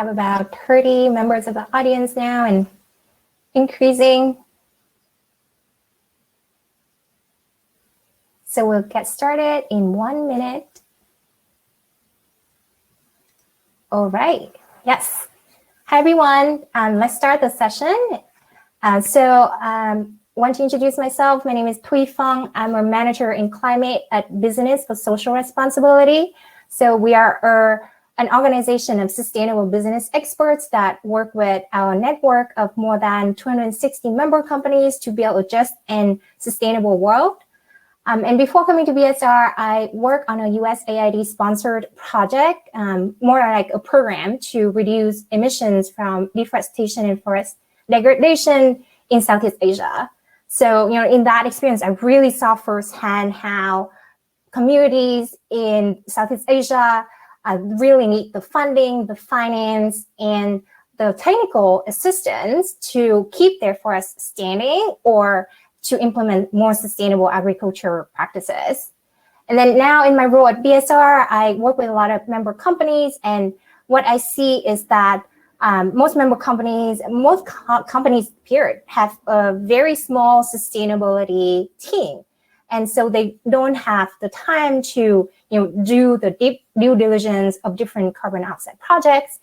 have about 30 members of the audience now and increasing. So we'll get started in 1 minute. All right, yes. Hi, everyone. Let's start the session. Want to introduce myself. My name is Phung. I'm a manager in climate at Business for Social Responsibility. So we are an organization of sustainable business experts that work with our network of more than 260 member companies to build a just and sustainable world. And before coming to BSR, I work on a USAID sponsored project, more like a program to reduce emissions from deforestation and forest degradation in Southeast Asia. So, in that experience, I really saw firsthand how communities in Southeast Asia really need the funding, the finance, and the technical assistance to keep their forests standing or to implement more sustainable agriculture practices. And then now in my role at BSR, I work with a lot of member companies, and what I see is that most companies period, have a very small sustainability team. And so they don't have the time to do the deep due diligence of different carbon offset projects.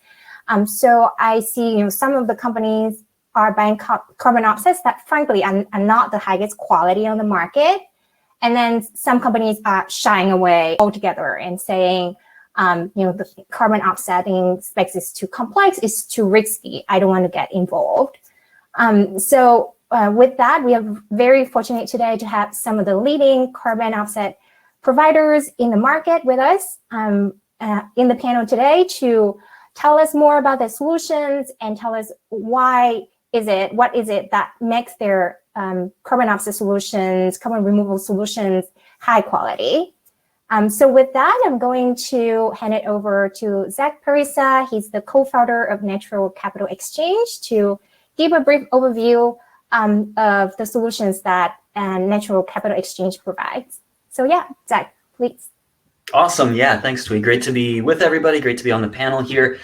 So I see some of the companies are buying carbon offsets that frankly are not the highest quality on the market. And then some companies are shying away altogether and saying, the carbon offsetting specs is too complex, it's too risky, I don't want to get involved. With that, we are very fortunate today to have some of the leading carbon offset providers in the market with us in the panel today to tell us more about their solutions and tell us what is it that makes their carbon offset solutions, carbon removal solutions high quality. So with that, I'm going to hand it over to Zack Parisa. He's the co-founder of Natural Capital Exchange to give a brief overview of the solutions that Natural Capital Exchange provides. So yeah, Zack, please. Awesome. Yeah, thanks, Thuy. Great to be with everybody. Great to be on the panel here.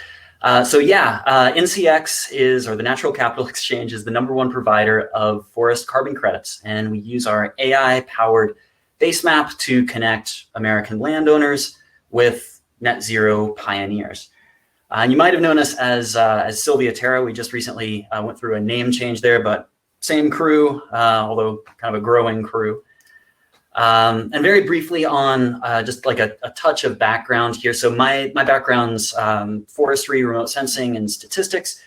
NCX or the Natural Capital Exchange is the #1 provider of forest carbon credits. And we use our AI-powered base map to connect American landowners with net zero pioneers. And you might have known us as Sylvia Terra. We just recently went through a name change there, but same crew, although kind of a growing crew. And very briefly on just like a touch of background here. So my background's forestry, remote sensing, and statistics.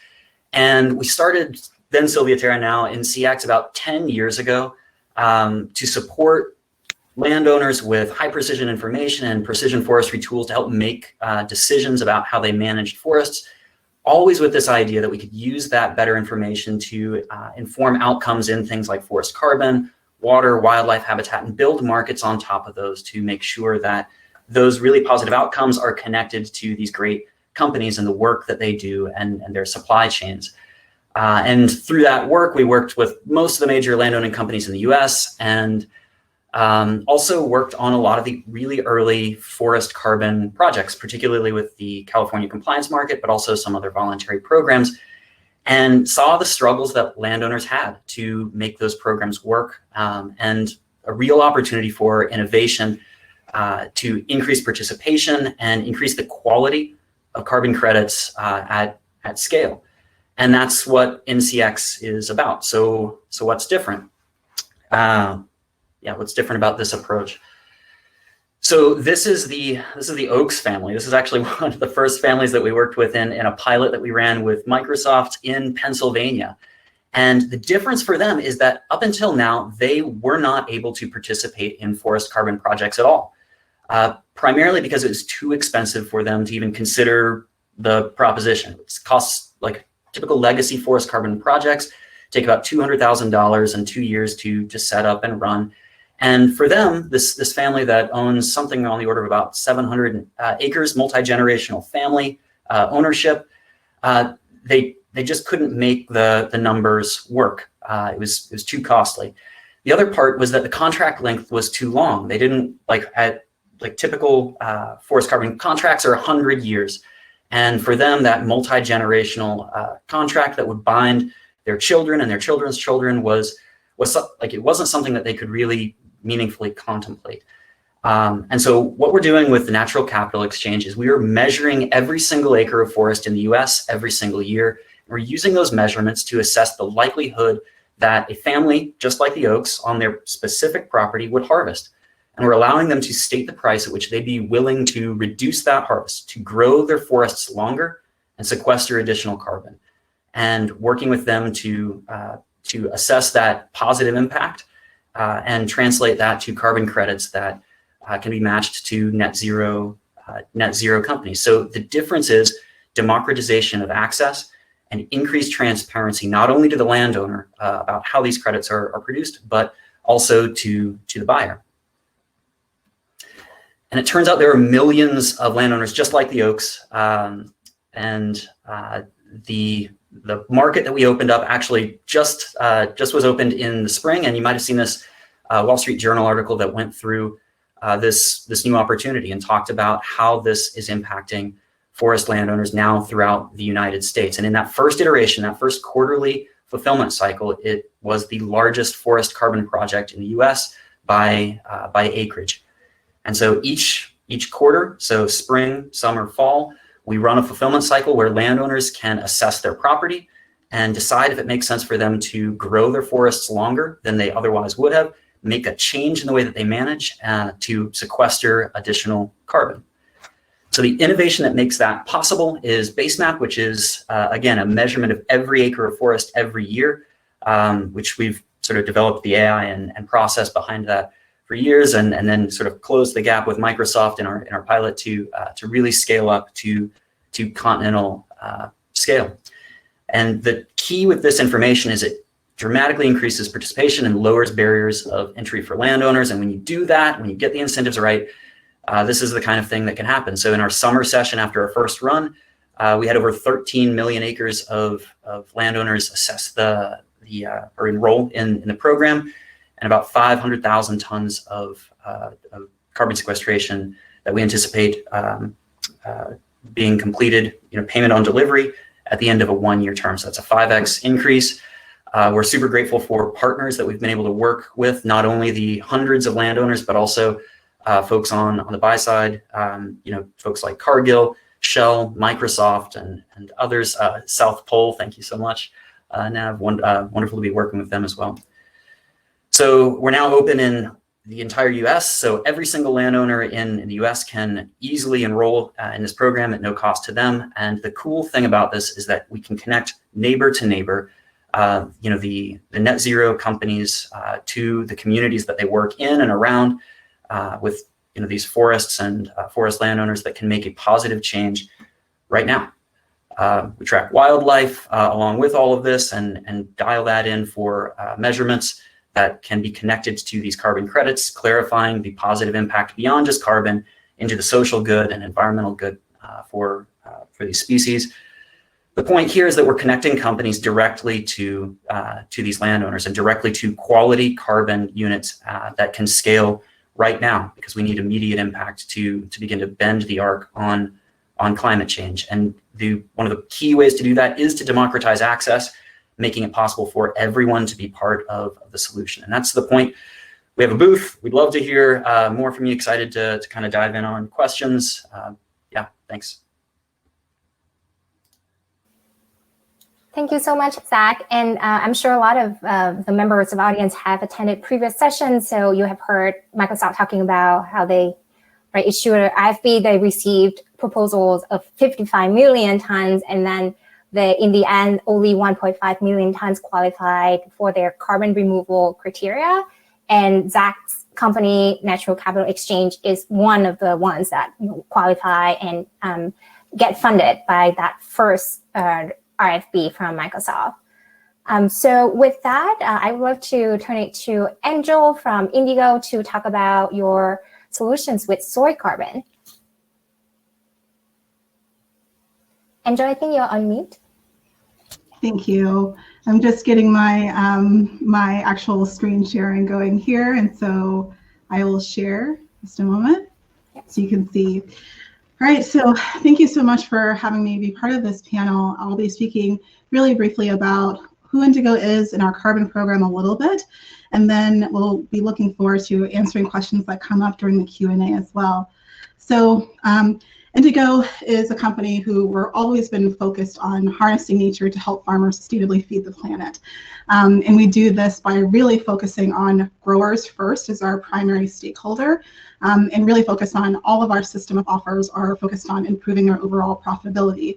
And we started then Sylvia Terra, now NCX, about 10 years ago to support landowners with high precision information and precision forestry tools to help make decisions about how they managed forests, always with this idea that we could use that better information to inform outcomes in things like forest carbon, water, wildlife habitat, and build markets on top of those to make sure that those really positive outcomes are connected to these great companies and the work that they do and their supply chains. And through that work, we worked with most of the major landowning companies in the US and also worked on a lot of the really early forest carbon projects, particularly with the California compliance market, but also some other voluntary programs, and saw the struggles that landowners had to make those programs work, and a real opportunity for innovation to increase participation and increase the quality of carbon credits at scale. And that's what NCX is about. So what's different? What's different about this approach? So this is the Oaks family. This is actually one of the first families that we worked with in a pilot that we ran with Microsoft in Pennsylvania. And the difference for them is that up until now, they were not able to participate in forest carbon projects at all, primarily because it was too expensive for them to even consider the proposition. It costs, like typical legacy forest carbon projects, take about $200,000 and 2 years to set up and run. And for them, this family that owns something on the order of about 700 acres, multi-generational family ownership, they just couldn't make the numbers work. It was too costly. The other part was that the contract length was too long. They didn't, like typical forest carbon contracts are 100 years. And for them, that multi-generational contract that would bind their children and their children's children was like, it wasn't something that they could really meaningfully contemplate. And so what we're doing with the Natural Capital Exchange is we are measuring every single acre of forest in the US every single year. We're using those measurements to assess the likelihood that a family, just like the Oaks, on their specific property would harvest. And we're allowing them to state the price at which they'd be willing to reduce that harvest, to grow their forests longer and sequester additional carbon. And working with them to assess that positive impact and translate that to carbon credits that can be matched to net zero companies. So the difference is democratization of access and increased transparency, not only to the landowner about how these credits are produced, but also to the buyer. And it turns out there are millions of landowners just like the Oaks, and the market that we opened up actually just was opened in the spring, and you might have seen this Wall Street Journal article that went through this new opportunity and talked about how this is impacting forest landowners now throughout the United States. And in that first iteration, that first quarterly fulfillment cycle, it was the largest forest carbon project in the US by acreage. And so each quarter, so spring, summer, fall, we run a fulfillment cycle where landowners can assess their property and decide if it makes sense for them to grow their forests longer than they otherwise would have, make a change in the way that they manage to sequester additional carbon. So the innovation that makes that possible is Basemap, which is, again, a measurement of every acre of forest every year, which we've sort of developed the AI and process behind that for years, and then sort of closed the gap with Microsoft in our pilot to really scale up to continental scale. And the key with this information is it dramatically increases participation and lowers barriers of entry for landowners. And when you do that, when you get the incentives right, this is the kind of thing that can happen. So in our summer session after our first run, we had over 13 million acres of landowners assess or enroll in the program, and about 500,000 tons of carbon sequestration that we anticipate being completed, payment on delivery at the end of a 1-year term. So that's a 5x increase. We're super grateful for partners that we've been able to work with, not only the hundreds of landowners, but also folks on the buy side, folks like Cargill, Shell, Microsoft, and others. South Pole, thank you so much, Nav. Wonderful to be working with them as well. So we're now open in the entire US. So every single landowner in the US can easily enroll in this program at no cost to them. And the cool thing about this is that we can connect neighbor to neighbor, the net zero companies to the communities that they work in and around with these forests and forest landowners that can make a positive change right now. We track wildlife along with all of this and dial that in for measurements that can be connected to these carbon credits, clarifying the positive impact beyond just carbon into the social good and environmental good for these species. The point here is that we're connecting companies directly to these landowners and directly to quality carbon units that can scale right now, because we need immediate impact to begin to bend the arc on climate change. And one of the key ways to do that is to democratize access, making it possible for everyone to be part of the solution. And that's the point. We have a booth. We'd love to hear more from you. Excited to kind of dive in on questions. Yeah, thanks. Thank you so much, Zach. And I'm sure a lot of the members of the audience have attended previous sessions. So you have heard Microsoft talking about how they issued an IFB. They received proposals of 55 million tons, and then in the end, only 1.5 million tons qualified for their carbon removal criteria. And Zack's company, Natural Capital Exchange, is one of the ones that qualify and get funded by that first RFP from Microsoft. So with that, I would love to turn it to Angel from Indigo to talk about your solutions with soy carbon. Angel, I think you're on mute. Thank you. I'm just getting my my actual screen sharing going here, and so I will share just a moment so you can see. All right, so thank you so much for having me be part of this panel. I'll be speaking really briefly about who Indigo is in our carbon program a little bit, and then we'll be looking forward to answering questions that come up during the Q&A as well. So Indigo is a company who we're always been focused on harnessing nature to help farmers sustainably feed the planet. And we do this by really focusing on growers first as our primary stakeholder, and really focus on all of our system of offers are focused on improving their overall profitability.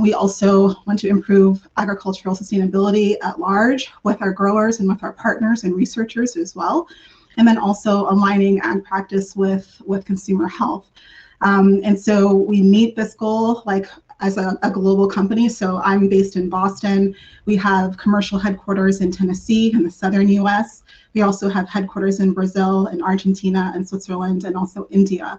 We also want to improve agricultural sustainability at large with our growers and with our partners and researchers as well, and then also aligning ag practice with consumer health. And so we meet this goal like as a global company. So I'm based in Boston. We have commercial headquarters in Tennessee in the southern US. We also have headquarters in Brazil and Argentina and Switzerland and also India.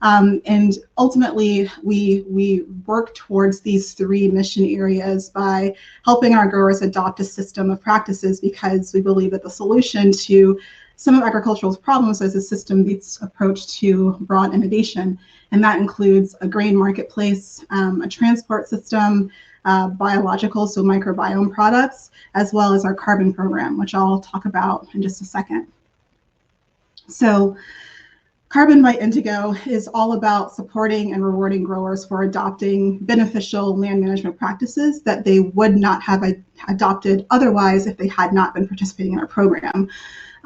And ultimately, we work towards these three mission areas by helping our growers adopt a system of practices, because we believe that the solution to some of agricultural's problems is a system-based approach to broad innovation. And that includes a grain marketplace, a transport system, biologicals, so microbiome products, as well as our carbon program, which I'll talk about in just a second. So Carbon by Indigo is all about supporting and rewarding growers for adopting beneficial land management practices that they would not have adopted otherwise if they had not been participating in our program.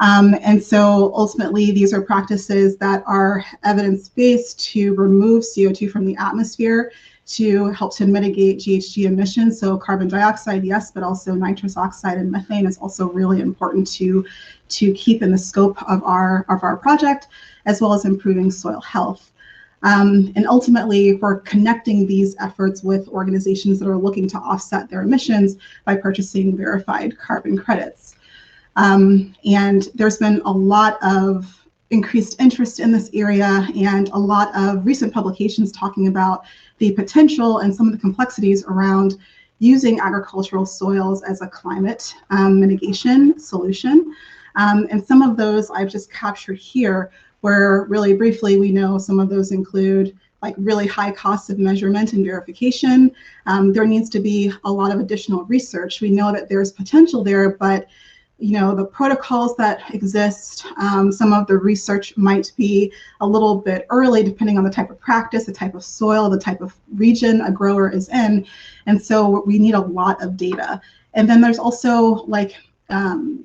And so ultimately, these are practices that are evidence-based to remove CO2 from the atmosphere, to help to mitigate GHG emissions. So carbon dioxide, yes, but also nitrous oxide and methane is also really important to keep in the scope of our project, as well as improving soil health. And ultimately, we're connecting these efforts with organizations that are looking to offset their emissions by purchasing verified carbon credits. And there's been a lot of increased interest in this area and a lot of recent publications talking about the potential and some of the complexities around using agricultural soils as a climate mitigation solution. And some of those I've just captured here, where really briefly we know some of those include like really high costs of measurement and verification. There needs to be a lot of additional research. We know that there's potential there, but the protocols that exist, some of the research might be a little bit early depending on the type of practice, the type of soil, the type of region a grower is in. And so we need a lot of data. And then there's also like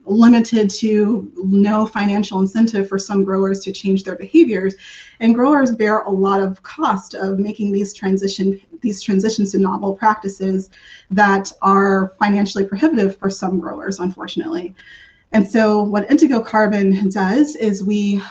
limited to no financial incentive for some growers to change their behaviors. And growers bear a lot of cost of making these transitions to novel practices that are financially prohibitive for some growers, unfortunately. And so what Indigo Carbon does is we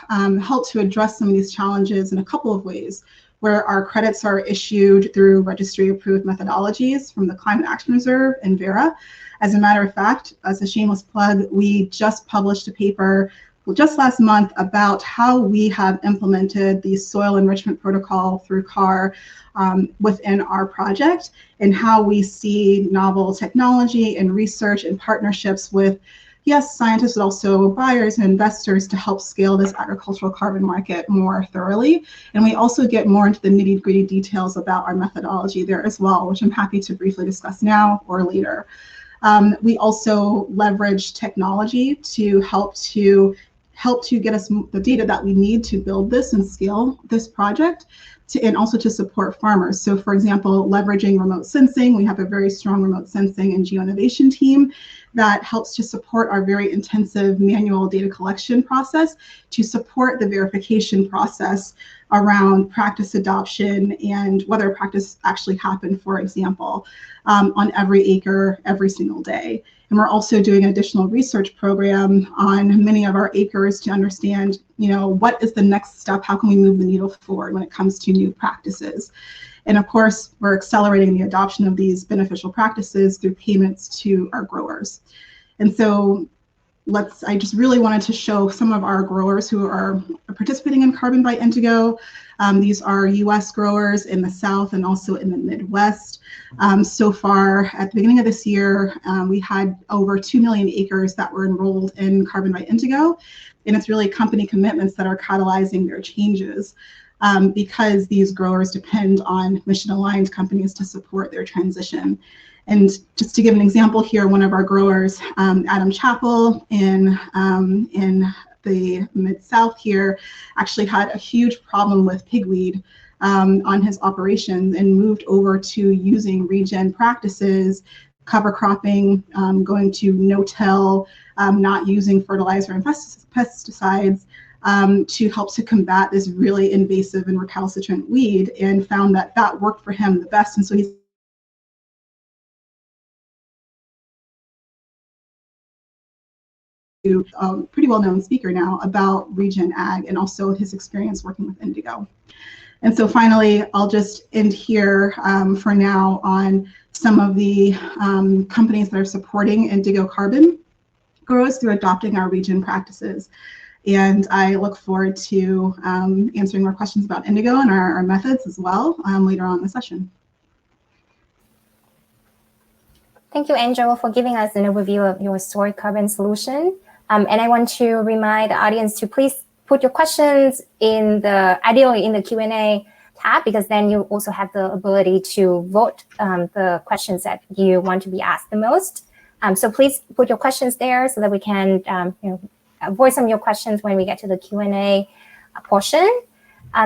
help to address some of these challenges in a couple of ways, where our credits are issued through registry-approved methodologies from the Climate Action Reserve and Verra. As a matter of fact, as a shameless plug, we just published a paper just last month about how we have implemented the soil enrichment protocol through Kaur within our project, and how we see novel technology and research and partnerships with, yes, scientists, but also buyers and investors to help scale this agricultural carbon market more thoroughly. And we also get more into the nitty-gritty details about our methodology there as well, which I'm happy to briefly discuss now or later. We also leverage technology to help to get us the data that we need to build this and scale this project, and also to support farmers. So for example, leveraging remote sensing, we have a very strong remote sensing and geoinnovation team that helps to support our very intensive manual data collection process, to support the verification process around practice adoption and whether practice actually happened, for example, on every acre, every single day. And we're also doing an additional research program on many of our acres to understand, what is the next step? How can we move the needle forward when it comes to new practices? And of course, we're accelerating the adoption of these beneficial practices through payments to our growers. And so I just really wanted to show some of our growers who are participating in Carbon by Indigo. These are US growers in the South and also in the Midwest. So far, at the beginning of this year, we had over 2 million acres that were enrolled in Carbon by Indigo. And it's really company commitments that are catalyzing their changes. because these growers depend on mission-aligned companies to support their transition. And just to give an example here, one of our growers, Adam Chappell in the Mid-South here, actually had a huge problem with pigweed on his operations and moved over to using regen practices, cover cropping, going to no-till, not using fertilizer and pesticides to help to combat this really invasive and recalcitrant weed, and found that that worked for him the best. And so he's a pretty well-known speaker now about regen ag and also his experience working with Indigo. And so finally, I'll just end here for now on some of the companies that are supporting Indigo carbon grows through adopting our regen practices. And I look forward to answering more questions about Indigo and our methods as well later on in the session. Thank you, Angel, for giving us an overview of your stored carbon solution. And I want to remind the audience to please put your questions ideally in the Q&A tab, because then you also have the ability to vote the questions that you want to be asked the most. So please put your questions there so that we can voice some of your questions when we get to the Q&A portion.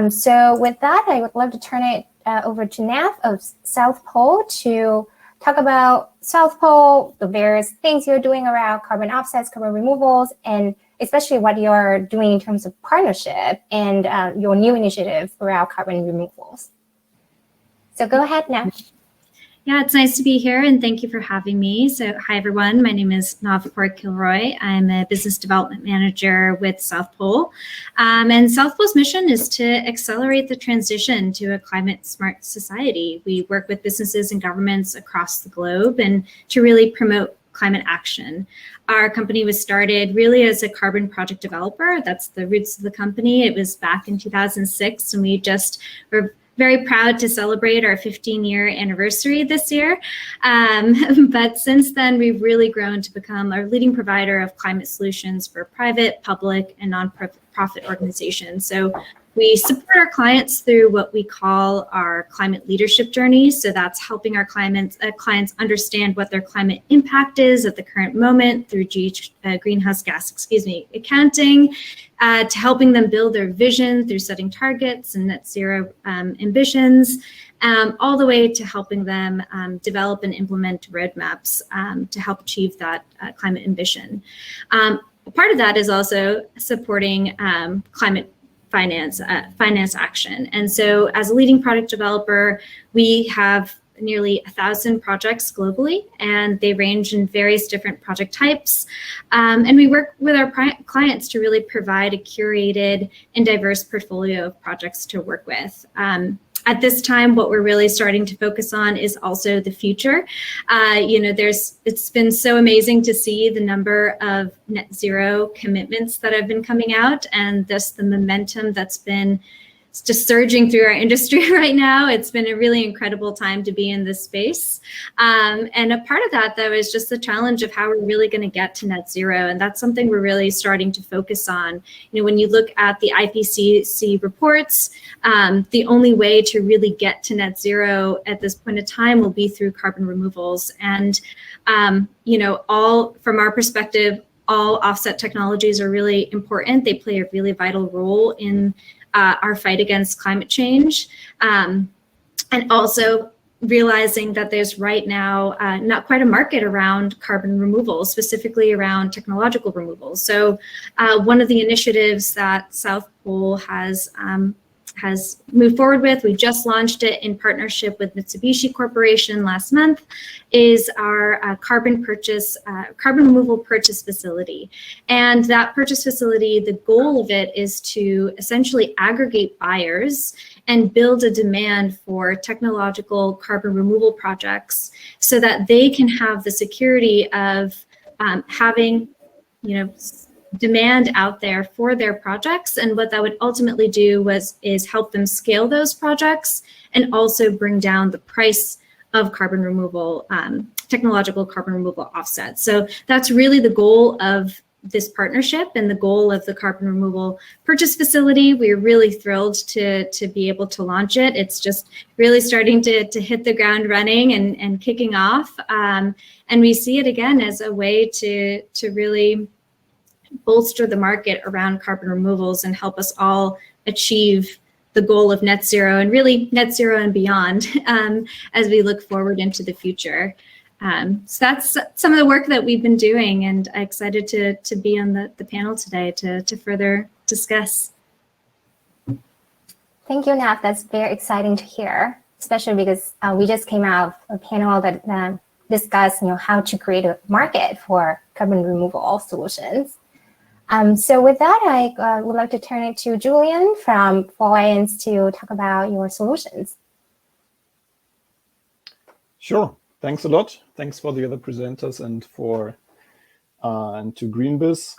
So with that, I would love to turn it over to Nav of South Pole to talk about South Pole, the various things you're doing around carbon offsets, carbon removals, and especially what you're doing in terms of partnership and your new initiative around carbon removals. So go ahead, Nav. Yeah, it's nice to be here, and thank you for having me. So hi, everyone. My name is Kilroy. I'm a business development manager with South Pole. And South Pole's mission is to accelerate the transition to a climate-smart society. We work with businesses and governments across the globe and to really promote climate action. Our company was started really as a carbon project developer. That's the roots of the company. It was back in 2006, and we just were very proud to celebrate our 15-year anniversary this year. But since then, we've really grown to become our leading provider of climate solutions for private, public, and nonprofit organizations. So we support our clients through what we call our climate leadership journey. So that's helping our clients understand what their climate impact is at the current moment through greenhouse gas accounting, to helping them build their vision through setting targets and net zero ambitions, all the way to helping them develop and implement roadmaps to help achieve that climate ambition. Part of that is also supporting climate finance action. And so as a leading product developer, we have nearly 1,000 projects globally, and they range in various different project types. And we work with our clients to really provide a curated and diverse portfolio of projects to work with. At this time, what we're really starting to focus on is also the future. It's been so amazing to see the number of net zero commitments that have been coming out, and thus the momentum that's been just surging through our industry right now. It's been a really incredible time to be in this space. And a part of that, though, is just the challenge of how we're really going to get to net zero. And that's something we're really starting to focus on. When you look at the IPCC reports, the only way to really get to net zero at this point in time will be through carbon removals. And, all from our perspective, all offset technologies are really important. They play a really vital role in our fight against climate change, and also realizing that there's right now not quite a market around carbon removal, specifically around technological removal. So one of the initiatives that South Pole has moved forward with, we just launched it in partnership with Mitsubishi Corporation last month, is our carbon removal purchase facility. And that purchase facility, the goal of it is to essentially aggregate buyers and build a demand for technological carbon removal projects so that they can have the security of having, demand out there for their projects. And what that would ultimately do is help them scale those projects and also bring down the price of carbon removal, technological carbon removal offsets. So that's really the goal of this partnership and the goal of the carbon removal purchase facility. We're really thrilled to be able to launch it. It's just really starting to hit the ground running and kicking off. And we see it again as a way to really bolster the market around carbon removals and help us all achieve the goal of net zero, and really net zero and beyond as we look forward into the future. So that's some of the work that we've been doing, and I'm excited to be on the panel today to further discuss. Thank you, Nav. That's very exciting to hear, especially because we just came out of a panel that discussed, how to create a market for carbon removal solutions. So with that, I would like to turn it to Julian from FORLIANCE to talk about your solutions. Sure. Thanks a lot. Thanks for the other presenters and and to GreenBiz.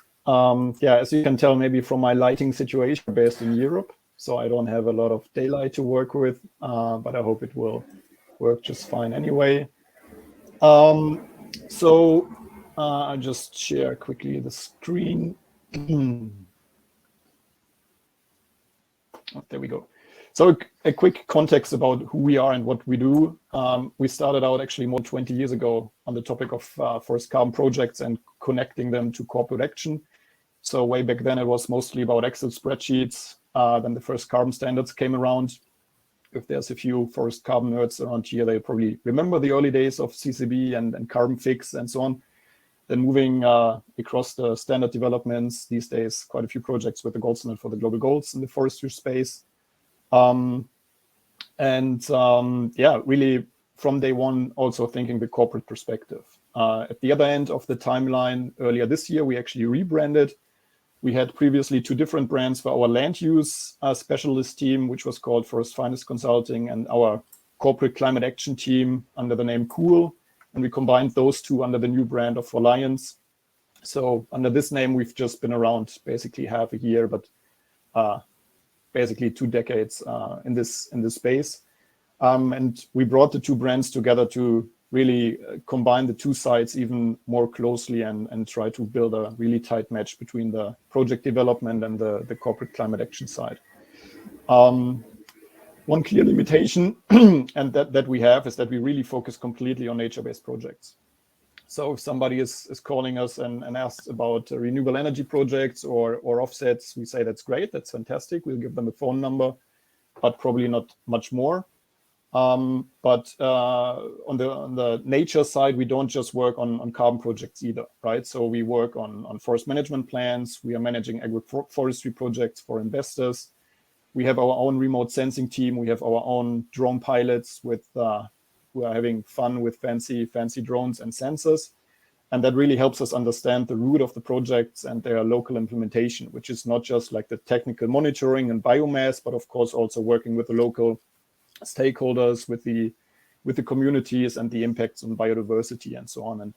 Yeah, as you can tell, maybe from my lighting situation, based in Europe, so I don't have a lot of daylight to work with, but I hope it will work just fine anyway. I'll just share quickly the screen. Oh, there we go. So a quick context about who we are and what we do. We started out actually more than 20 years ago on the topic of forest carbon projects and connecting them to corporate action. So way back then, it was mostly about Excel spreadsheets. Then the first carbon standards came around. If there's a few forest carbon nerds around here, they probably remember the early days of CCB and Carbon Fix and so on. Then moving across the standard developments, these days, quite a few projects with the gold standard for the global goals in the forestry space. Yeah, really from day one, also thinking the corporate perspective. At the other end of the timeline, earlier this year, we actually rebranded. We had previously 2 different brands for our land use specialist team, which was called Forest Finance Consulting, and our corporate climate action team under the name Cool. And we combined those 2 under the new brand of FORLIANCE. So under this name, we've just been around basically half a year, but basically 2 decades in this space. And we brought the 2 brands together to really combine the 2 sides even more closely and try to build a really tight match between the project development and the corporate climate action side. One clear limitation and that we have is that we really focus completely on nature-based projects. So if somebody is calling us and asks about renewable energy projects or offsets, we say that's great, that's fantastic. We'll give them a phone number, but probably not much more. But on the nature side, we don't just work on carbon projects either, right? So we work on forest management plans. We are managing agroforestry projects for investors. We have our own remote sensing team. We have our own drone pilots who are having fun with fancy drones and sensors. And that really helps us understand the root of the projects and their local implementation, which is not just like the technical monitoring and biomass, but of course also working with the local stakeholders, with the communities and the impacts on biodiversity and so on. And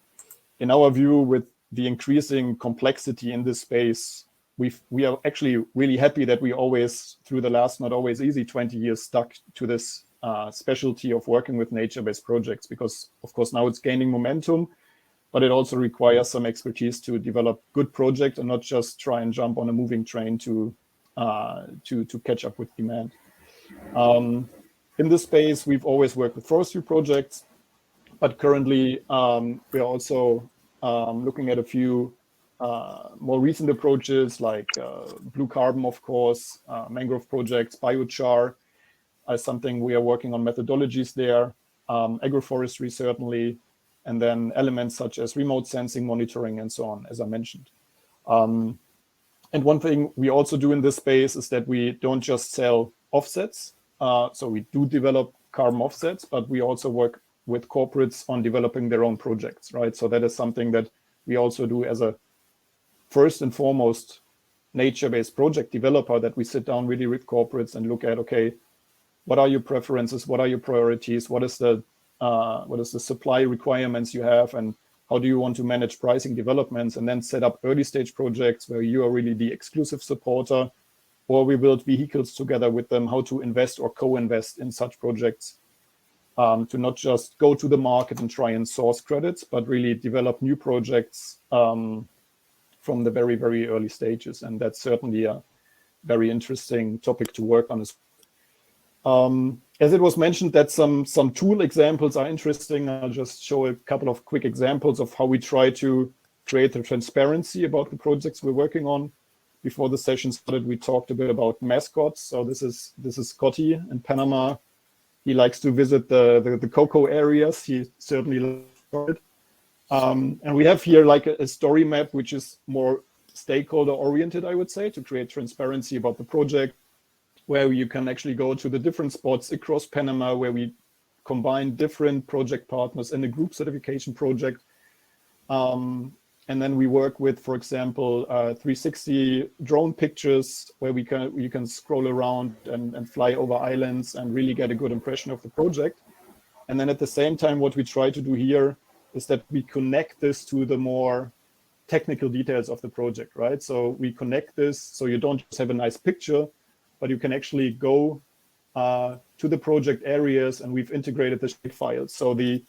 in our view, with the increasing complexity in this space, we are actually really happy that we always, through the last not always easy 20 years, stuck to this specialty of working with nature-based projects, because of course now it's gaining momentum, but it also requires some expertise to develop good projects and not just try and jump on a moving train to catch up with demand. In this space, we've always worked with forestry projects, but currently we are also looking at a few more recent approaches like blue carbon, of course, mangrove projects, biochar as something we are working on methodologies there, agroforestry certainly, and then elements such as remote sensing, monitoring, and so on, as I mentioned. And one thing we also do in this space is that we don't just sell offsets. So we do develop carbon offsets, but we also work with corporates on developing their own projects, right? So that is something that we also do as a first and foremost nature-based project developer, that we sit down really with corporates and look at, okay, what are your preferences? What are your priorities? What is the supply requirements you have? And how do you want to manage pricing developments? And then set up early stage projects where you are really the exclusive supporter, or we build vehicles together with them, how to invest or co-invest in such projects, to not just go to the market and try and source credits, but really develop new projects from the very, very early stages. And that's certainly a very interesting topic to work on. As it was mentioned that some tool examples are interesting, I'll just show a couple of quick examples of how we try to create the transparency about the projects we're working on. Before the session started, we talked a bit about mascots. So this is Scotty in Panama. He likes to visit the cocoa areas. He certainly loves it. And we have here like a story map, which is more stakeholder oriented, I would say, to create transparency about the project, where you can actually go to the different spots across Panama, where we combine different project partners in a group certification project. And then we work with, for example, 360 drone pictures, where you can scroll around and fly over islands and really get a good impression of the project. And then at the same time, what we try to do here is that we connect this to the more technical details of the project, right? So we connect this so you don't just have a nice picture, but you can actually go to the project areas, and we've integrated the shape files. So the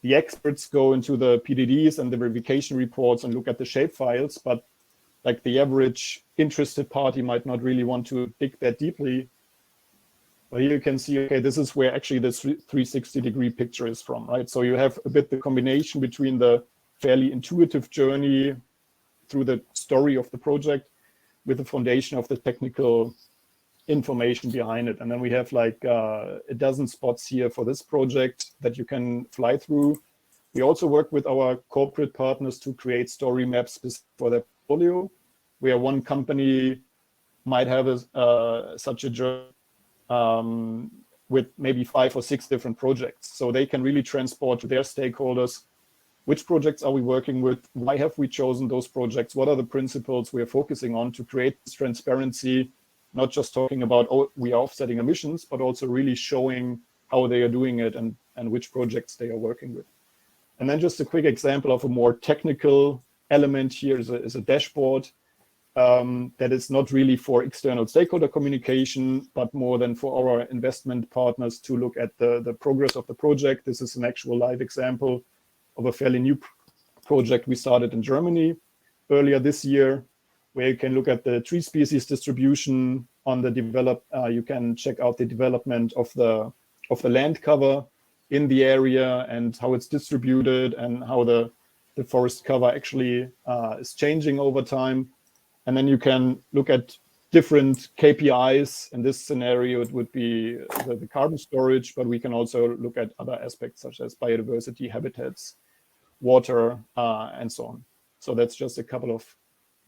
experts go into the PDDs and the verification reports and look at the shape files, but like the average interested party might not really want to dig that deeply. But here you can see, okay, this is where actually this 360-degree picture is from, right? So you have a bit the combination between the fairly intuitive journey through the story of the project with the foundation of the technical information behind it. And then we have like a dozen spots here for this project that you can fly through. We also work with our corporate partners to create story maps for their portfolio, where one company might have such a journey with maybe 5 or 6 different projects. So they can really transport to their stakeholders, which projects are we working with? Why have we chosen those projects? What are the principles we are focusing on to create this transparency? Not just talking about, oh, we are offsetting emissions, but also really showing how they are doing it and which projects they are working with. And then just a quick example of a more technical element here is a dashboard that is not really for external stakeholder communication, but more than for our investment partners to look at the progress of the project. This is an actual live example of a fairly new project we started in Germany earlier this year, where you can look at the tree species distribution on the you can check out the development of the land cover in the area and how it's distributed and how the forest cover actually is changing over time. And then you can look at different KPIs. In this scenario, it would be the carbon storage, but we can also look at other aspects such as biodiversity, habitats, water, and so on. So that's just a couple of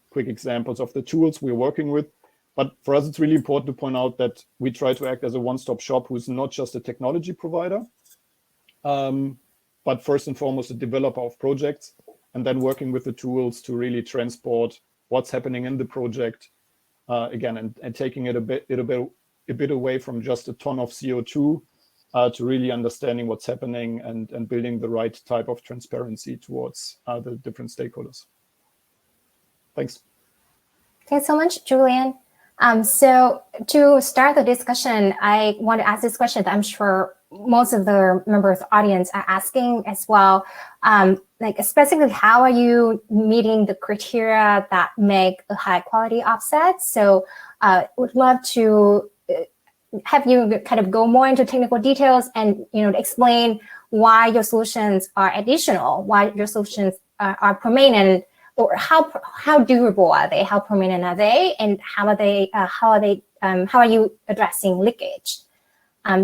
quick examples of the tools we're working with. But for us, it's really important to point out that we try to act as a one-stop shop who's not just a technology provider, but first and foremost, a developer of projects, and then working with the tools to really transport what's happening in the project, again, and taking it a bit away from just a ton of CO2 to really understanding what's happening and building the right type of transparency towards the different stakeholders. Thanks. Thanks so much, Julian. So to start the discussion, I want to ask this question that I'm sure most of the members of the audience are asking as well. Like specifically, how are you meeting the criteria that make a high quality offset? So would love to have you kind of go more into technical details and explain why your solutions are additional, why your solutions are permanent, or how durable are they? How permanent are they? And how are you addressing leakage?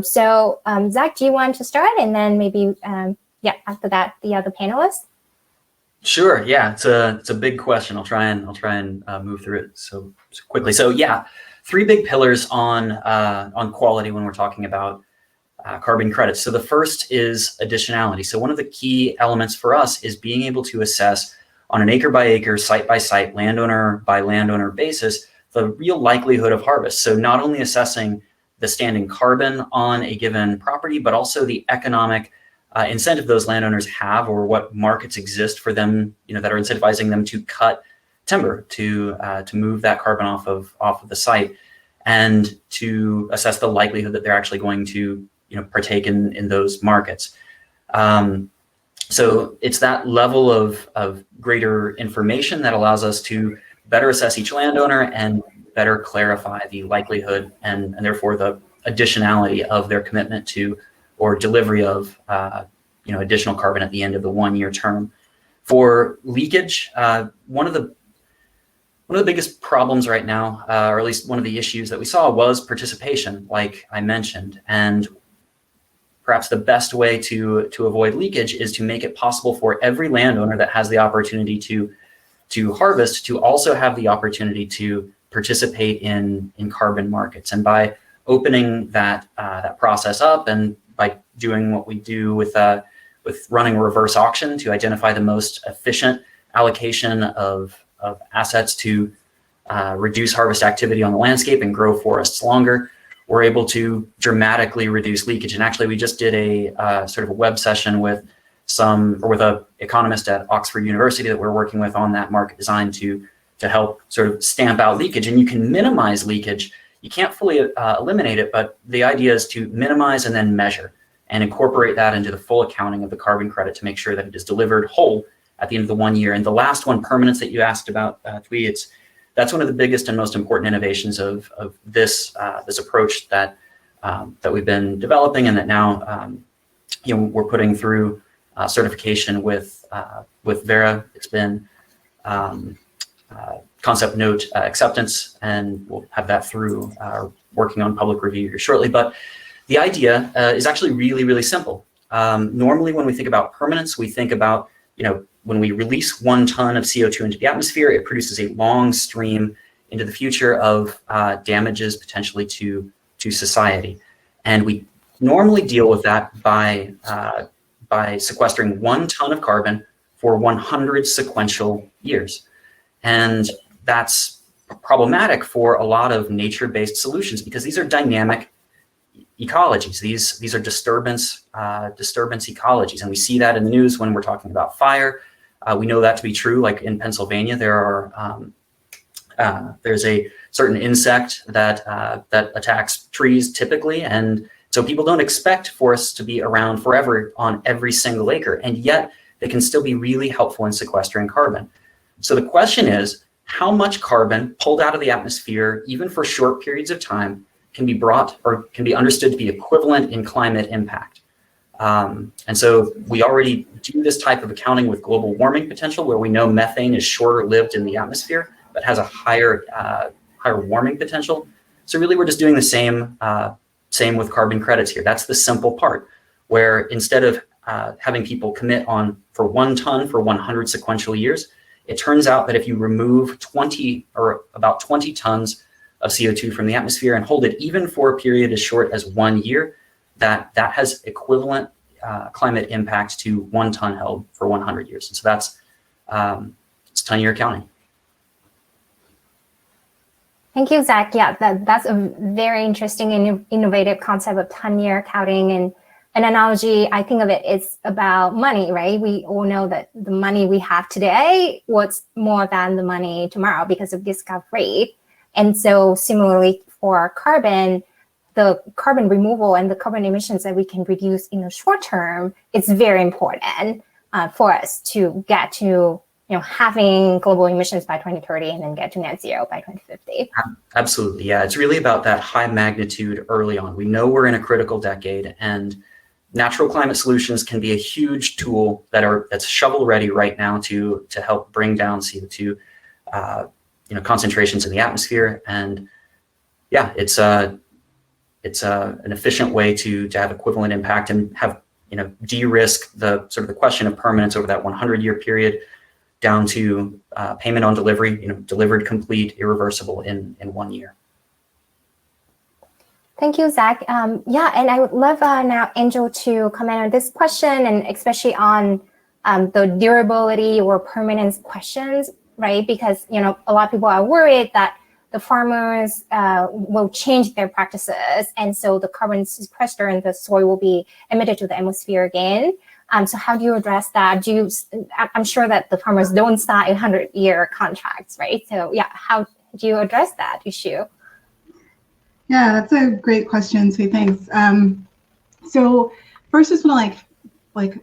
So Zack, do you want to start? And then maybe after that, the other panelists. Sure. Yeah, it's a big question. I'll try and move through it so quickly. So yeah, 3 big pillars on quality when we're talking about carbon credits. So the first is additionality. So one of the key elements for us is being able to assess on an acre by acre, site by site, landowner by landowner basis, the real likelihood of harvest. So not only assessing the standing carbon on a given property, but also the economic incentive those landowners have, or what markets exist for them, that are incentivizing them to cut timber to move that carbon off of the site, and to assess the likelihood that they're actually going to partake in those markets. So it's that level of greater information that allows us to better assess each landowner and better clarify the likelihood and therefore the additionality of their commitment to or delivery of additional carbon at the end of the 1-year term. For leakage, one of the biggest problems right now, or at least one of the issues that we saw, was participation, like I mentioned. And perhaps the best way to avoid leakage is to make it possible for every landowner that has the opportunity to harvest to also have the opportunity to participate in carbon markets. And by opening that process up, and by doing what we do with running a reverse auction to identify the most efficient allocation of assets to reduce harvest activity on the landscape and grow forests longer, we're able to dramatically reduce leakage. And actually, we just did a sort of a web session with a economist at Oxford University that we're working with on that market design to help sort of stamp out leakage. And you can minimize leakage. You can't fully eliminate it, but the idea is to minimize and then measure and incorporate that into the full accounting of the carbon credit to make sure that it is delivered whole at the end of the 1 year. And the last one, permanence, that you asked about, Thuy, that's one of the biggest and most important innovations of this approach that we've been developing, and that now we're putting through certification with Vera. It's been concept note acceptance, and we'll have that through working on public review here shortly. But the idea is actually really, really simple. Normally, when we think about permanence, we think about, when we release 1 ton of CO2 into the atmosphere, it produces a long stream into the future of damages potentially to society. And we normally deal with that by sequestering 1 ton of carbon for 100 sequential years. And that's problematic for a lot of nature-based solutions, because these are dynamic ecologies. These are disturbance ecologies, and we see that in the news when we're talking about fire. We know that to be true. Like in Pennsylvania, there's a certain insect that attacks trees typically, and so people don't expect forests to be around forever on every single acre, and yet they can still be really helpful in sequestering carbon. So the question is, how much carbon pulled out of the atmosphere, even for short periods of time, can be brought or can be understood to be equivalent in climate impact? And so we already do this type of accounting with global warming potential, where we know methane is shorter lived in the atmosphere, but has a higher warming potential. So really, we're just doing the same with carbon credits here. That's the simple part, where instead of having people commit on for 1 ton for 100 sequential years, it turns out that if you remove 20 or about 20 tons of CO2 from the atmosphere and hold it even for a period as short as 1 year, that has equivalent climate impact to 1 ton held for 100 years. And so that's it's ton-year accounting. Thank you, Zach. Yeah, that's a very interesting and innovative concept of ton-year accounting. And an analogy I think of it is about money, right? We all know that the money we have today was more than the money tomorrow because of discount rate. And so similarly for carbon, the carbon removal and the carbon emissions that we can reduce in the short term, it's very important for us to get to having global emissions by 2030 and then get to net zero by 2050. Absolutely, yeah. It's really about that high magnitude early on. We know we're in a critical decade, and natural climate solutions can be a huge tool that's shovel ready right now to help bring down CO2 concentrations in the atmosphere. And yeah, it's an efficient way to have equivalent impact and have de-risk the sort of the question of permanence over that 100-year period down to payment on delivery, delivered, complete, irreversible in 1 year. Thank you, Zach. Yeah, and I would love now Angel to comment on this question, and especially on the durability or permanence questions, right? Because a lot of people are worried that the farmers will change their practices, and so the carbon sequester in the soil will be emitted to the atmosphere again. So how do you address that? I'm sure that the farmers don't sign 100-year contracts, right? So yeah, how do you address that issue? Yeah, that's a great question, Thuy. Thanks. So first, just want to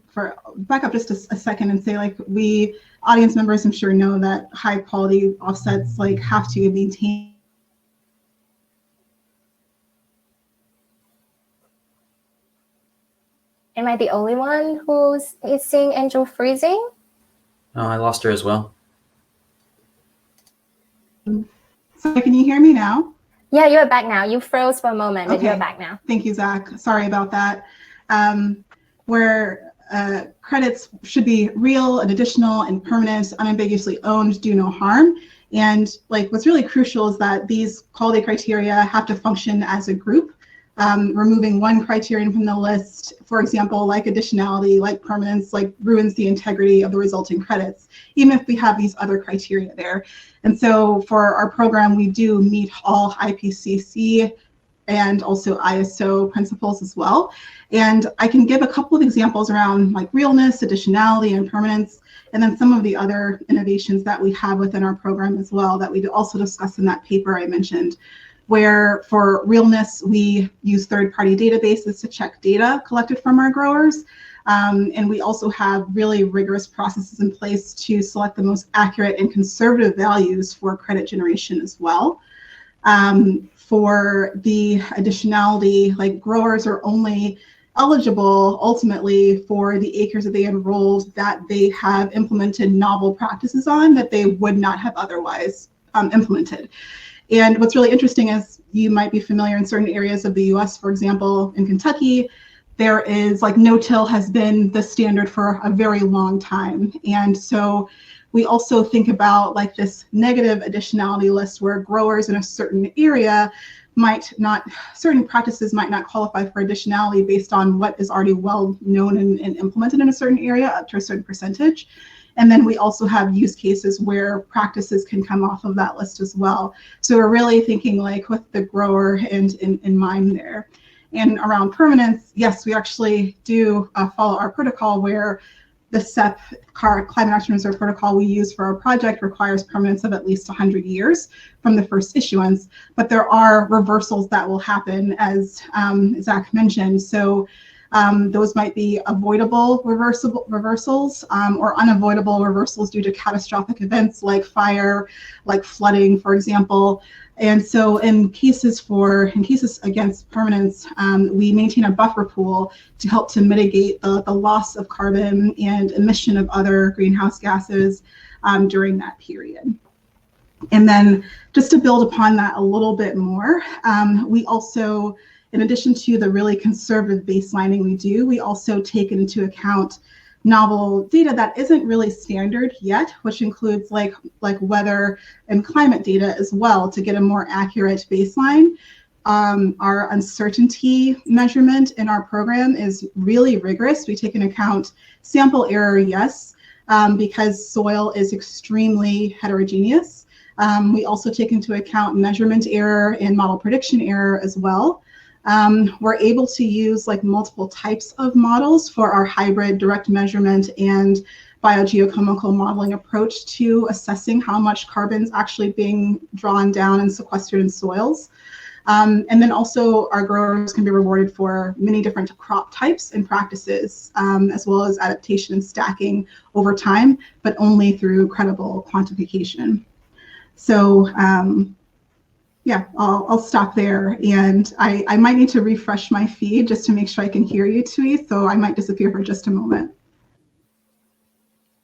for back up just a second and say, like, we audience members, I'm sure, know that high quality offsets like have to maintain. Am I the only one who's seeing Angel freezing? Oh, I lost her as well. So can you hear me now? Yeah, you're back now. You froze for a moment, and Okay. you're back now. Thank you, Zach. Sorry about that. Where credits should be real and additional and permanent, unambiguously owned, do no harm. And like what's really crucial is that these quality criteria have to function as a group. Removing one criterion from the list, for example, like additionality, like permanence, like ruins the integrity of the resulting credits, even if we have these other criteria there. And so for our program, we do meet all IPCC and also ISO principles as well. And I can give a couple of examples around like realness, additionality, and permanence, and then some of the other innovations that we have within our program as well that we also discussed in that paper I mentioned, where for realness, we use third-party databases to check data collected from our growers. And we also have really rigorous processes in place to select the most accurate and conservative values for credit generation as well. For the additionality, like growers are only eligible ultimately for the acres that they enrolled that they have implemented novel practices on that they would not have otherwise implemented. And what's really interesting is you might be familiar in certain areas of the US, for example, in Kentucky, there is like no-till has been the standard for a very long time. And so we also think about like this negative additionality list where growers in a certain area might not, certain practices might not qualify for additionality based on what is already well known and implemented in a certain area up to a certain percentage. And then we also have use cases where practices can come off of that list as well. So we're really thinking like with the grower in mind there. And around permanence, yes, we actually do follow our protocol where the CEP Climate Action Reserve protocol we use for our project requires permanence of at least 100 years from the first issuance. But there are reversals that will happen, as Zack mentioned. So those might be avoidable reversals or unavoidable reversals due to catastrophic events like fire, like flooding, for example. And so in cases against permanence, we maintain a buffer pool to help to mitigate the loss of carbon and emission of other greenhouse gases during that period. And then just to build upon that a little bit more, we also, in addition to the really conservative baselining we do, we also take into account novel data that isn't really standard yet, which includes like weather and climate data as well to get a more accurate baseline. Our uncertainty measurement in our program is really rigorous. We take into account sample error, yes, because soil is extremely heterogeneous. We also take into account measurement error and model prediction error as well. We're able to use like multiple types of models for our hybrid direct measurement and biogeochemical modeling approach to assessing how much carbon is actually being drawn down and sequestered in soils. And then also our growers can be rewarded for many different crop types and practices, as well as adaptation and stacking over time, but only through credible quantification. So yeah, I'll stop there, and I might need to refresh my feed just to make sure I can hear you, Thuy, so I might disappear for just a moment.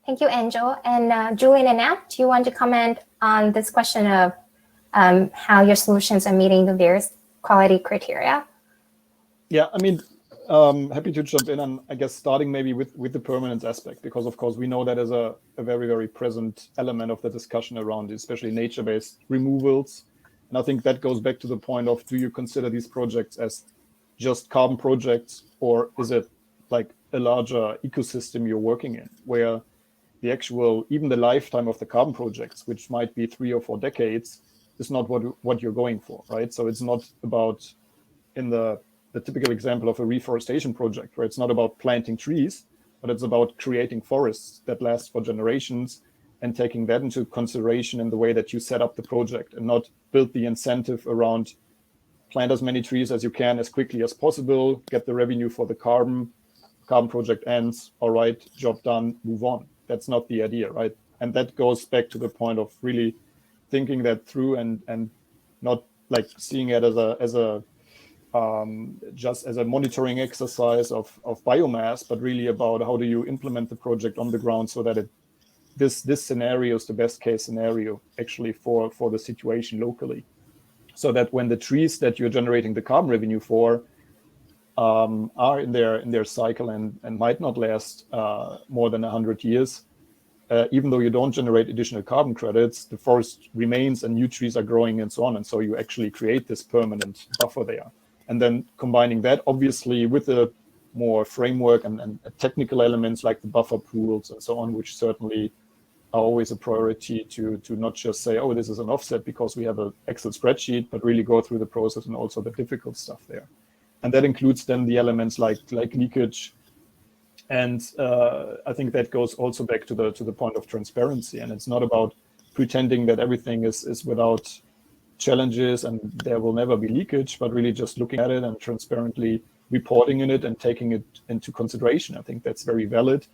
Thank you, Angel. And Julian and Nat, do you want to comment on this question of how your solutions are meeting the various quality criteria? Yeah, I mean, happy to jump in, and I guess starting maybe with the permanence aspect, because of course we know that is a very, very present element of the discussion around especially nature-based removals. And I think that goes back to the point of, do you consider these projects as just carbon projects, or is it like a larger ecosystem you're working in, where the actual, even the lifetime of the carbon projects, which might be 3 or 4 decades, is not what you're going for, right? So it's not about, in the typical example of a reforestation project, where it's not about planting trees, but it's about creating forests that last for generations, and taking that into consideration in the way that you set up the project, and not build the incentive around plant as many trees as you can as quickly as possible, get the revenue for the carbon, carbon project ends, all right, job done, move on. That's not the idea, right? And that goes back to the point of really thinking that through and not like seeing it as a just as a monitoring exercise of biomass, but really about how do you implement the project on the ground so that this scenario is the best case scenario actually for the situation locally. So that when the trees that you're generating the carbon revenue for are in their cycle and might not last more than 100 years, even though you don't generate additional carbon credits, the forest remains and new trees are growing and so on. And so you actually create this permanent buffer there. And then combining that obviously with the more framework and technical elements like the buffer pools and so on, which certainly are always a priority to not just say, oh, this is an offset because we have an Excel spreadsheet, but really go through the process and also the difficult stuff there. And that includes then the elements like leakage. And I think that goes also back to the point of transparency. And it's not about pretending that everything is without challenges and there will never be leakage, but really just looking at it and transparently reporting in it and taking it into consideration. I think that's very valid.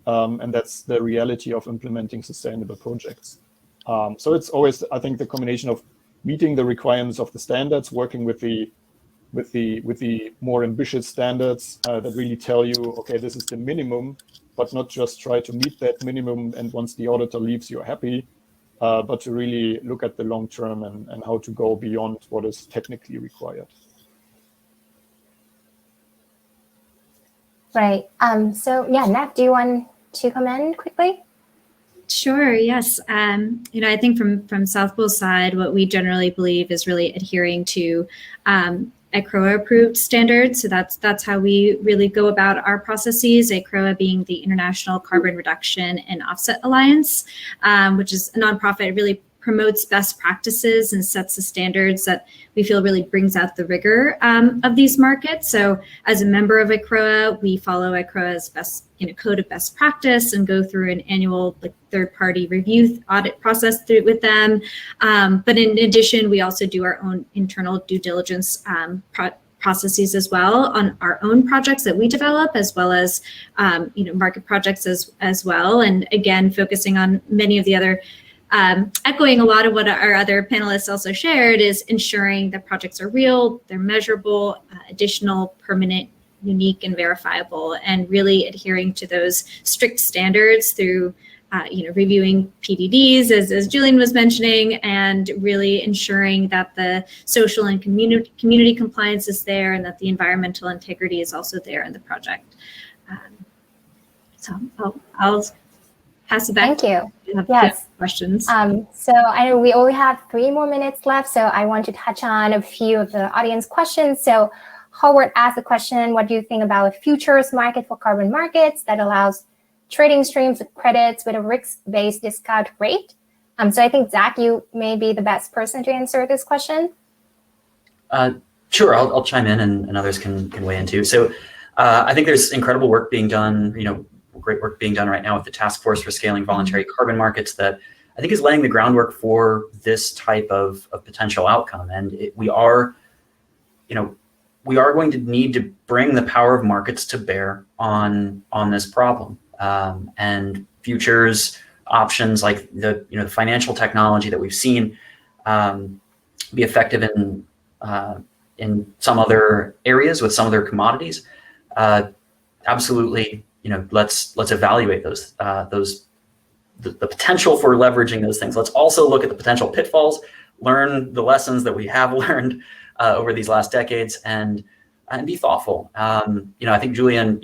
And that's the reality of implementing sustainable projects. So it's always, I think, the combination of meeting the requirements of the standards, working with the more ambitious standards that really tell you, okay, this is the minimum, but not just try to meet that minimum. And once the auditor leaves, you're happy, but to really look at the long term and how to go beyond what is technically required. Right. So yeah, Nat, do you want to come in quickly? Sure, yes. I think from South Pole's side, what we generally believe is really adhering to ECROA approved standards. So that's how we really go about our processes, ECROA being the International Carbon Reduction and Offset Alliance, which is a nonprofit. It really promotes best practices and sets the standards that we feel really brings out the rigor of these markets. So as a member of ECROA, we follow ECROA's best code of best practice and go through an annual third-party review audit process with them. But in addition, we also do our own internal due diligence processes as well on our own projects that we develop, as well as market projects as well. And again, focusing on many of the other echoing a lot of what our other panelists also shared is ensuring that projects are real, they're measurable, additional, permanent, unique, and verifiable, and really adhering to those strict standards through reviewing PDDs, as Julian was mentioning, and really ensuring that the social and community compliance is there and that the environmental integrity is also there in the project. So I'll pass it back. Thank you. Yes. Questions. So I know we only have 3 more minutes left, so I want to touch on a few of the audience questions. So Howard asked the question, what do you think about a futures market for carbon markets that allows trading streams of credits with a risk-based discount rate? So I think, Zack, you may be the best person to answer this question. Sure, I'll chime in and others can weigh in too. So I think there's incredible work being done, great work being done right now with the Task Force for Scaling Voluntary Carbon Markets that I think is laying the groundwork for this type of potential outcome. And we are going to need to bring the power of markets to bear on this problem. And futures options like the financial technology that we've seen be effective in some other areas with some other commodities. Absolutely, let's evaluate the potential for leveraging those things. Let's also look at the potential pitfalls, learn the lessons that we have learned over these last decades, and be thoughtful. I think Julian,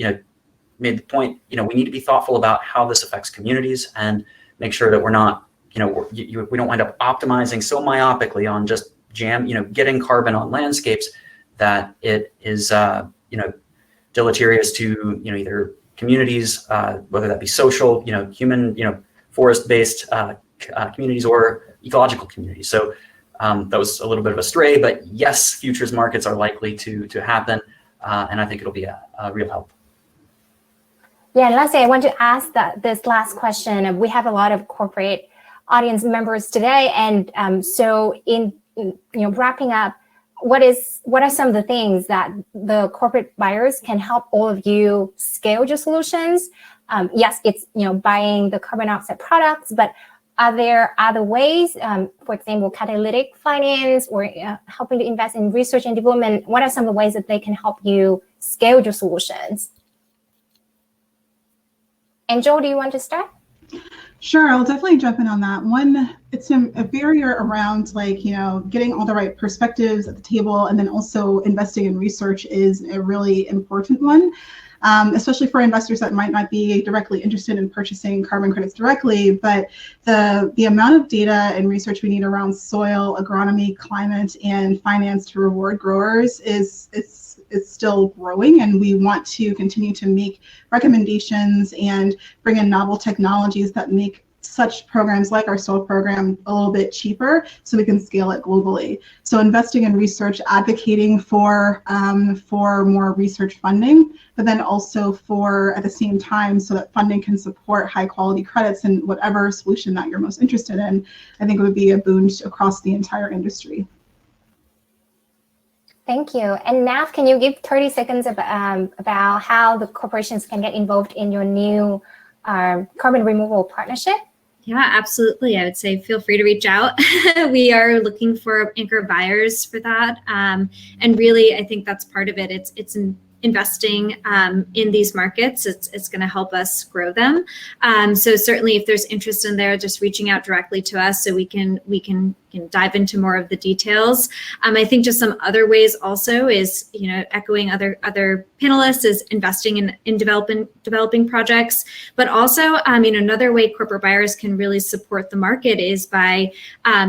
made the point. We need to be thoughtful about how this affects communities and make sure that we're not, we don't wind up optimizing so myopically on just getting carbon on landscapes that it is, deleterious to, either communities, whether that be social, human, forest-based communities or ecological communities. So that was a little bit of a stray, but yes, futures markets are likely to happen, and I think it'll be a real help. Yeah, and lastly, I want to ask this last question. We have a lot of corporate audience members today, and so in wrapping up, what are some of the things that the corporate buyers can help all of you scale your solutions? Yes, it's buying the carbon offset products, but are there other ways, for example, catalytic finance, or helping to invest in research and development? What are some of the ways that they can help you scale your solutions? Angel, do you want to start? Sure, I'll definitely jump in on that. One, it's a barrier around getting all the right perspectives at the table, and then also investing in research is a really important one, especially for investors that might not be directly interested in purchasing carbon credits directly. But the amount of data and research we need around soil, agronomy, climate, and finance to reward growers is still growing, and we want to continue to make recommendations and bring in novel technologies that make such programs like our soil program a little bit cheaper so we can scale it globally. So investing in research, advocating for more research funding, but then also for, at the same time, so that funding can support high quality credits and whatever solution that you're most interested in, I think it would be a boon across the entire industry. Thank you. And Nav, can you give 30 seconds about how the corporations can get involved in your new carbon removal partnership? Yeah, absolutely. I would say feel free to reach out. We are looking for anchor buyers for that. And really, I think that's part of it. It's investing in these markets. It's going to help us grow them. So certainly if there's interest in there, just reaching out directly to us so we can dive into more of the details. I think just some other ways also is, echoing other panelists, is investing in developing projects. But also, another way corporate buyers can really support the market is by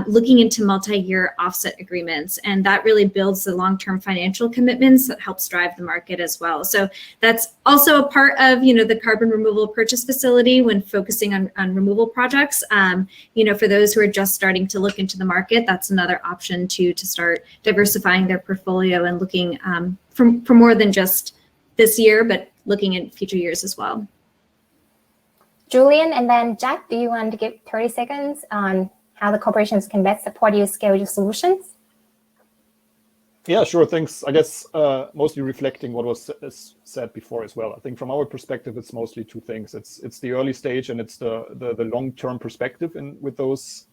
looking into multi-year offset agreements. And that really builds the long-term financial commitments that helps drive the market as well. So that's also a part of, the carbon removal purchase facility when focusing on removal projects. For those who are just starting to look into the market, that's another option to start diversifying their portfolio and looking for more than just this year, but looking in future years as well. Julian and then Jack, do you want to give 30 seconds on how the corporations can best support you scale your solutions? Yeah, sure. Thanks. I guess mostly reflecting what was said before as well. I think from our perspective, it's mostly two things. It's the early stage and it's the long-term perspective with those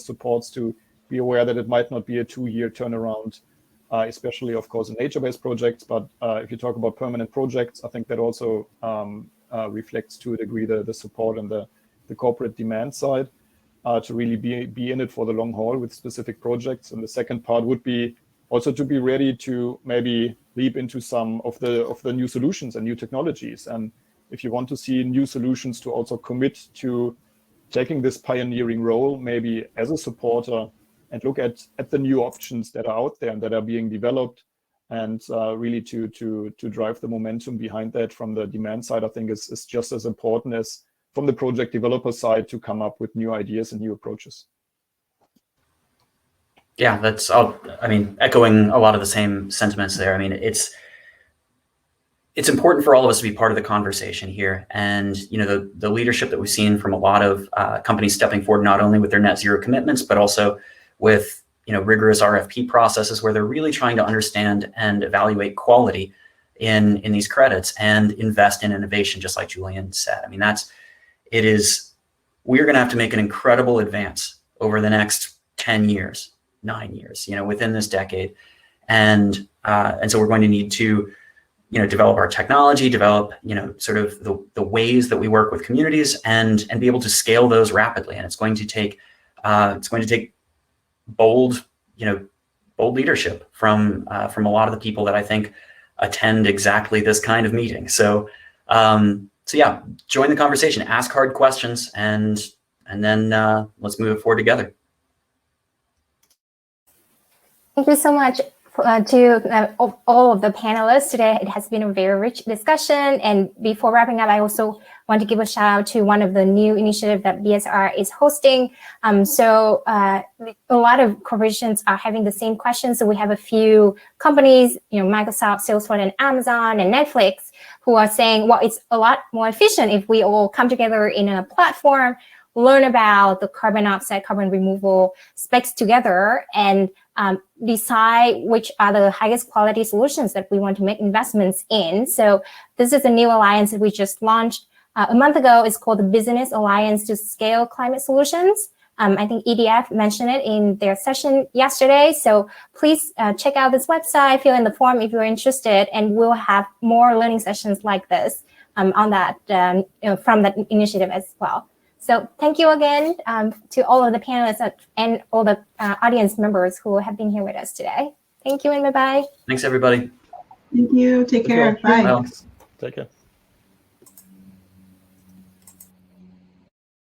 supports, to be aware that it might not be a 2-year turnaround, especially of course in nature-based projects. But if you talk about permanent projects, I think that also reflects to a degree the support and the corporate demand side to really be in it for the long haul with specific projects. And the second part would be also to be ready to maybe leap into some of the new solutions and new technologies. And if you want to see new solutions, to also commit to taking this pioneering role, maybe as a supporter, and look at the new options that are out there and that are being developed, and really to drive the momentum behind that from the demand side, I think is just as important as from the project developer side to come up with new ideas and new approaches. Yeah, that's echoing a lot of the same sentiments there. It's important for all of us to be part of the conversation here. And, the leadership that we've seen from a lot of companies stepping forward, not only with their net zero commitments, but also with, rigorous RFP processes where they're really trying to understand and evaluate quality in these credits and invest in innovation, just like Julian said. We're going to have to make an incredible advance over the next 10 years, 9 years, within this decade. And so we're going to need to, develop our technology, develop, sort of the ways that we work with communities and be able to scale those rapidly. And it's going to take bold leadership from a lot of the people that I think attend exactly this kind of meeting. So yeah, join the conversation, ask hard questions, and then let's move it forward together. Thank you so much to all of the panelists today. It has been a very rich discussion. And before wrapping up, I also want to give a shout out to one of the new initiatives that BSR is hosting. So a lot of corporations are having the same questions. So we have a few companies, Microsoft, Salesforce, and Amazon, and Netflix, who are saying, well, it's a lot more efficient if we all come together in a platform learn about the carbon offset, carbon removal specs together and decide which are the highest quality solutions that we want to make investments in. So this is a new alliance that we just launched a month ago. It's called the Business Alliance to Scale Climate Solutions. I think EDF mentioned it in their session yesterday. So please check out this website, fill in the form if you're interested, and we'll have more learning sessions like this on that from that initiative as well. So thank you again to all of the panelists and all the audience members who have been here with us today. Thank you and bye-bye. Thanks, everybody. Thank you. Take care. Bye. Bye. Take care.